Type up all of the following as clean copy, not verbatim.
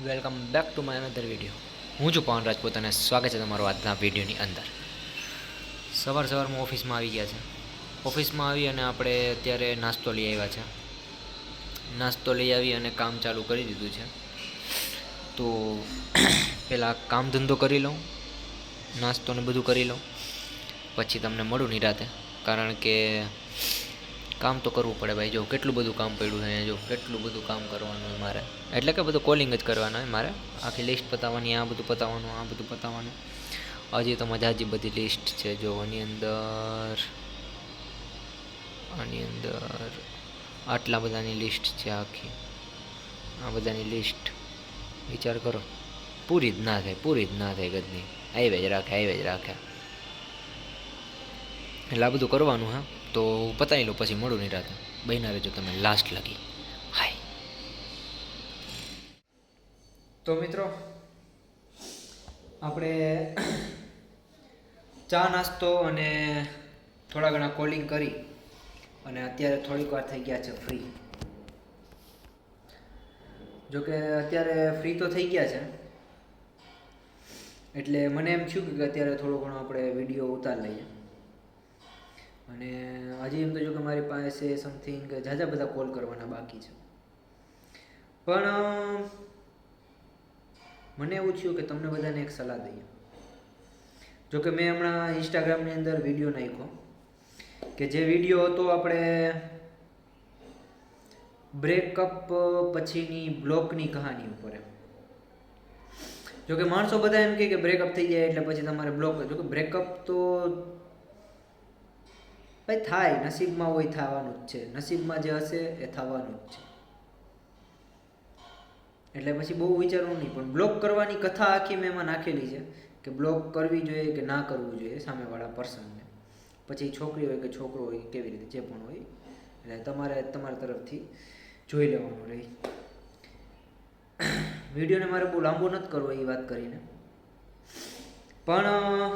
Welcome back to my another video. હું છું પવન રાજપૂત અને સ્વાગત છે તમારું આજના વિડીયોની અંદર. સવારમાં ઓફિસમાં આવી ગયા છે. ઓફિસમાં આવી અને આપણે અત્યારે નાસ્તો લઈ આવ્યા છે. નાસ્તો લઈ આવી અને કામ ચાલુ કરી દીધું છે. તો પહેલાં કામ ધંધો કરી લઉં, નાસ્તો ને બધું કરી લઉં, પછી તમને મળું નિરાતે. કારણ કે કામ તો કરવું પડે ભાઈ. જો કેટલું બધું કામ પડ્યું છે, જો કેટલું બધું કામ કરવાનું હોય મારે. એટલે કે બધું કોલિંગ જ કરવાનું હોય મારે. આખી લિસ્ટ પતાવવાની, આ બધું પતાવવાનું, આ બધું પતાવવાનું. હજી તો મજાજી બધી લિસ્ટ છે. જો આની અંદર આટલા બધાની લિસ્ટ છે આખી. આ બધાની લિસ્ટ વિચાર કરો, પૂરી જ ના થાય ગદની. આવ્યા જ રાખે. એટલે આ બધું કરવાનું. હા, તો પતાવી લો, પછી મળું નહીં રાતે. બન્યા રહેજો તમે લાસ્ટ લગી. હાય. તો મિત્રો, આપણે ચા નાસ્તો અને થોડા ઘણા કોલિંગ કરી અને અત્યારે થોડીક વાર થઈ ગયા છે ફ્રી. જોકે અત્યારે ફ્રી તો થઈ ગયા છે, એટલે મને એમ થયું કે અત્યારે થોડો ઘણો આપણે વિડીયો ઉતાર લઈએ. અને હજી એમ તો જો કે મારી પાસે સમથિંગ ઝાઝા બધા કોલ કરવાના બાકી છે. પણ મને એવું થયું કે તમને બધાને એક સલાહ દઈએ. જોકે મેં હમણાં ઇન્સ્ટાગ્રામની અંદર વિડીયો નાખ્યો કે જે વિડીયો હતો આપણે બ્રેકઅપ પછીની બ્લોકની કહાની ઉપર. જોકે માણસો બધા એમ કે બ્રેકઅપ થઈ જાય એટલે પછી તમારે બ્લોક. જોકે બ્રેકઅપ તો ભાઈ થાય, નસીબમાં હોય થવાનું જ છે. નસીબમાં જે હશે એ થવાનું જ છે. એટલે પછી બહુ વિચારવું નહીં. પણ બ્લોક કરવાની કથા આખી મેં એમાં નાખેલી છે કે બ્લોક કરવી જોઈએ કે ના કરવું જોઈએ સામેવાળા પર્સનને. પછી છોકરી હોય કે છોકરો હોય, કેવી રીતે જે પણ હોય, એટલે તમારા તરફથી જોઈ લેવાનું રહી. વિડીયોને મારે બહુ લાંબો નથી કરવો એ વાત કરીને. પણ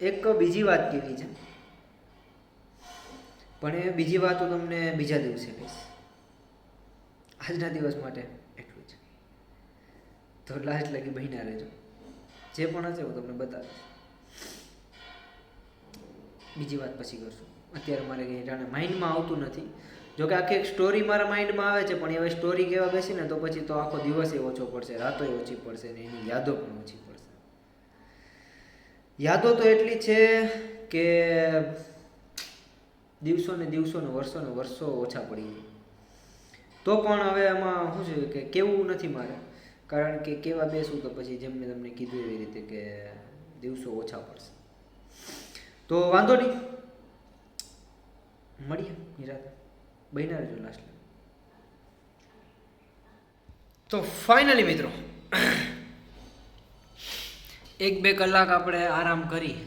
એક બીજી વાત કેવી છે, પણ એ બીજી વાત હું તમને બીજા દિવસે કહીશ. આજના દિવસ માટે એટલું જ. તો લાસ્ટ લગી બન્યા રહેજો. જે પણ હશે હું તમને બતાવીશ. બીજી વાત પછી કરશું. અત્યારે મારે કંઈ જાણે માઇન્ડમાં આવતું નથી. જોકે આખી એક સ્ટોરી મારા માઇન્ડમાં આવે છે, પણ હવે સ્ટોરી કહેવા બેસી ને તો પછી તો આખો દિવસ ઓછો પડશે, રાતો ઓછી પડશે ને એની યાદો પણ ઓછી પડશે. યાદો તો એટલી છે કે દિવસો ને વર્ષો ઓછા પડી જાય. તો પણ હવે આમાં શું છે કે કેવું નથી મારે. કારણ કે કેવા બેસું તો પછી જેમ મેં તમને કીધું એવી રીતે કે દિવસો ઓછા પડશે. તો વાંધો નહીં, મળીએ નિરાતે. બન્યા રહેજો લાસ્ટ. તો ફાઇનલી મિત્રો, 1-2 કલાક આપણે આરામ કરી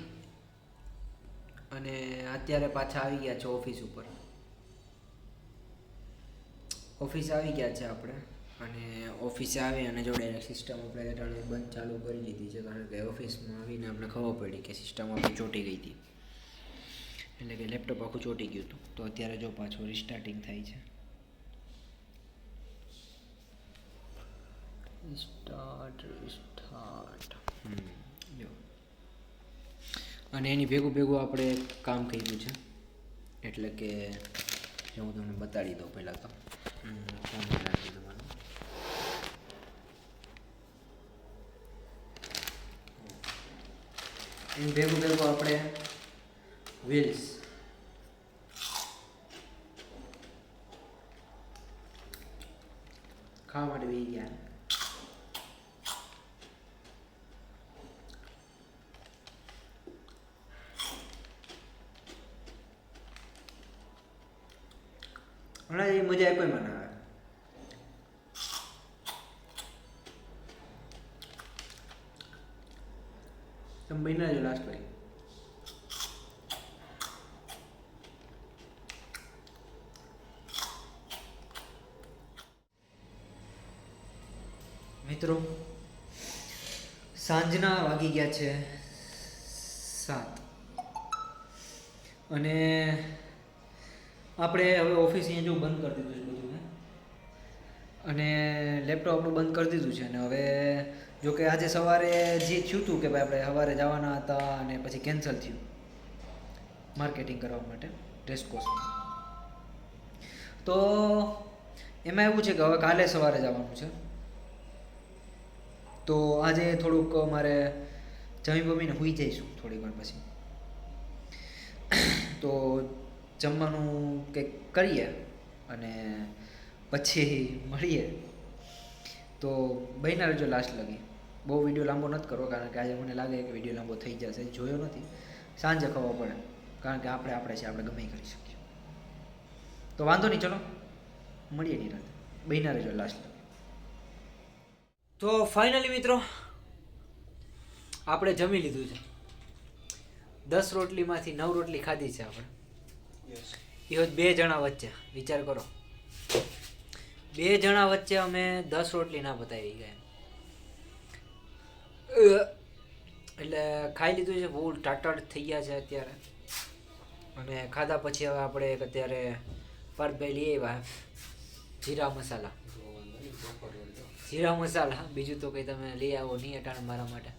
અને અત્યારે પાછા આવી ગયા છે ઓફિસ ઉપર. ઓફિસે આવી ગયા છે આપણે. અને ઓફિસે આવી અને જોડે સિસ્ટમ આપણે બંધ ચાલુ કરી દીધી છે. કારણ કે ઓફિસમાં આવીને આપણે ખબર પડી કે સિસ્ટમ આપણી ચોંટી ગઈ હતી. એટલે કે લેપટોપ આખું ચોંટી ગયું હતું. તો અત્યારે જો પાછું રિસ્ટાર્ટિંગ થાય છે. રિસ્ટાર્ટ. જો, અને એની ભેગું આપણે કામ કર્યું છે. એટલે કે જો હું તમને બતાડી દઉં પહેલાં તો. ફોન રાખી દેવાનું. એની ભેગું આપણે વ્હીલ્સ ખાવા માટે બી ગયા. હમણાં એ મજા કોઈ મને આવે. તમે બન્યા જો લાસ્ટ કરી. મિત્રો, સાંજના વાગી ગયા છે 7 અને આપણે હવે ઓફિસ અહીંયા જો બંધ કરી દીધું છે બધું. અને લેપટોપ આપણું બંધ કરી દીધું છે. અને હવે જો કે આજે સવારે જે થયું હતું કે ભાઈ આપણે સવારે જવાના હતા અને પછી કેન્સલ થયું માર્કેટિંગ કરવા માટે રેસકોર્સમાં. તો એમાં એવું છે કે હવે કાલે સવારે જવાનું છે. તો આજે થોડુંક મારે જમી બમીને સૂઈ જઈશું થોડીક વાર પછી. તો જમવાનું કંઈક કરીએ અને પછી મળીએ. તો બન્યા રહેજો લાસ્ટ લગી. બહુ વિડીયો લાંબો નથી કરવો કારણ કે આજે મને લાગે કે વિડીયો લાંબો થઈ જશે. જોયો નથી, સાંજે ખબર પડે કારણ કે આપણે છે, આપણે ગમે કરી શકીએ. તો વાંધો નહીં, ચલો મળીએ નિરાંતે. બન્યા રહેજો લાસ્ટ લગી. તો ફાઇનલી મિત્રો આપણે જમી લીધું છે. 10 રોટલીમાંથી 9 રોટલી ખાધી છે આપણે. એ હોત 2 જણા વચ્ચે. વિચાર કરો, 2 જણા વચ્ચે અમે 10 રોટલી ના પતાવી ગયા. એટલે ખાઈ લીધું છે, બહુ ટાટાટ થઈ ગયા છે અત્યારે. અને ખાધા પછી હવે આપણે એક અત્યારે પાર્થભાઈ લઈ આવ્યા જીરા મસાલા. બીજું તો કંઈ તમે લઈ આવો નહીં અટાણે મારા માટે.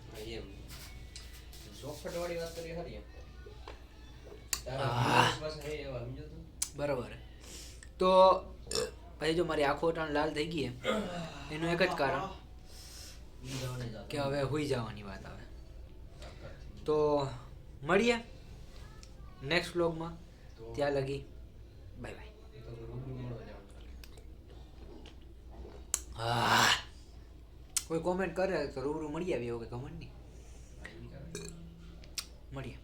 બરાબર. તો પછી જો મારી આંખો અટાણ લાલ થઈ ગઈ એનું એક જ કારણ કે હવે હુઈ જવાની વાત આવે. તો મળીએ નેક્સ્ટ વ્લોગમાં. ત્યાં લગી બાય બાય. કોઈ કોમેન્ટ કરે તો રૂબરૂ મળી આવી, એવું કે કમેન્ટ નહીં મળીએ.